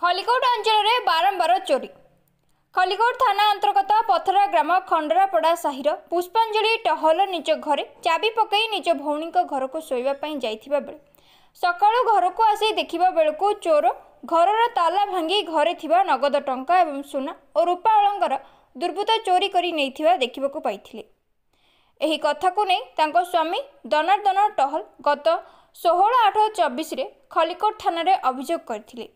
खलिकोट अंचल में बारंबार चोरी। खलिकोट थाना अंतर्गत पथरा ग्राम खंडरापड़ा साहिर पुष्पांजलि टहल निज घरे चाबी पकई निज भौणी घर को शोवाई जाइथिबा बेले सकाळु घर को आसी देखिबा बेलकु चोर घर ताला भांगी घरे थिबा नगद टंका एवं सुना और रूपा अलंकार दुर्बृत्त चोरी करी नेइथिबा देखिबाकु पाइथिले। एही कथा को नहीं तांको स्वामी दनार्दन टहल गत 16/8/24 रे खलिकोट थाना रे अभियोग करथिले।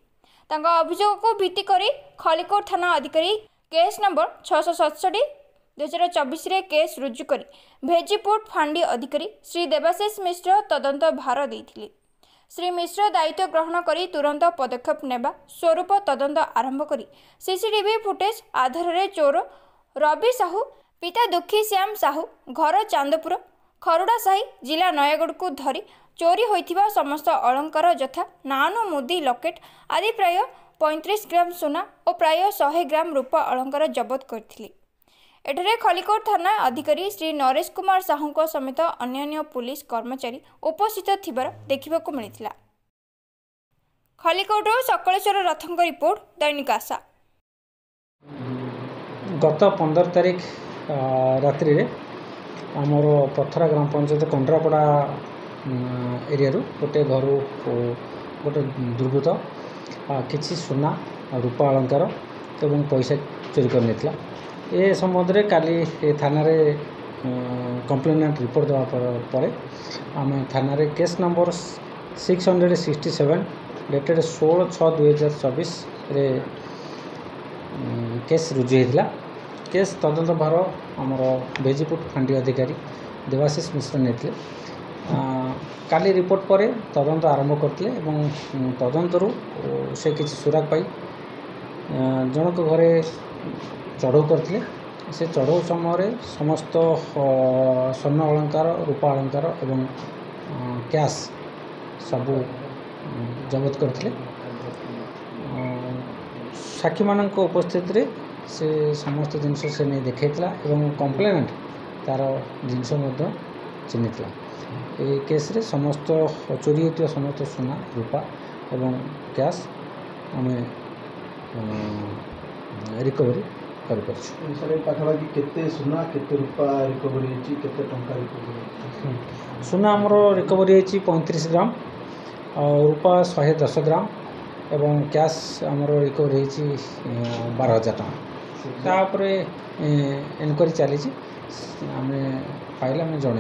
तांका अभियोग को भित्ति करी खलिकोट थाना अधिकारी केस नंबर 667/2024 रे केस रुजु करी भेजीपुर फांडी अधिकारी श्री देवाशीष मिश्र तदंत भार देइथिले। श्री मिश्र दायित्व ग्रहण करी तुरंत पदक्षेप नेबा स्वरूप तदंत आरंभ करी सीसीटीवी फुटेज आधार रे चोर रवि साहू पिता दुखी श्याम साहू घर चांदपुर खरुड़ा साही जिला नयगढ़ को धरी चोरी होइथिबा समस्त अलंकार यथा नानो मुदी लकेट आदि प्राय 35 ग्राम सोना और प्राय 100 ग्राम रूपा अलंकार जबत करथिले। एठरे खलिकोट थाना अधिकारी श्री नरेश कुमार साहू समेत अन्य पुलिस कर्मचारी उपस्थित थिबार देखिबाकु मिलिथिला। खलिकोट सकलेश्वर रथंक रिपोर्ट दैनिक आशा। गत 15 तारिख रात्रि रे आमर पथरा ग्राम पंचायत कंडरापड़ा एरिया गोटे घर गोटे दुर्बृत्त किसी सुना रूपा अलंकार एवं पैसा चोरी कर नेथिला। ए संबंध में काली थाना रे कंप्लेनेंट रिपोर्ट देवा पर आम थाना रे केस नंबर 667 डेटेड 16/6/2024 रे केस रुजु होता। केस तदंत भार आमर भेजीपुर फांडी अधिकारी देवाशीष मिश्र नेथिले। काली रिपोर्ट पर तदंत आरंभ करते तदंतरू से किसी सुराग पाई जनक घरे चढ़ऊ करते। से चढ़ऊ समय समस्त स्वर्ण अलंकार रूपा अलंकार एवं कैश सबू जबत करते। साक्षी मान उपस्थित रे से समस्त जिनस से नहीं देखा एवं कंप्लेनेंट तार जिनस चिन्हीला। ये केस रे समस्त चोरी होता समस्त सोना रूपा एवं कैश आम रिकवरी पाखापाखि केते सुना केते रूपा रिकवरी होची केते टंका रिकवरी सुना आमर रिकवरी होची 35 ग्राम और रूपा 110 ग्राम एवं कैश आमर रिकवरी होची 12,000 टଙ୍କା। तापरे इनक्वारी चली आम पाइले आम जन।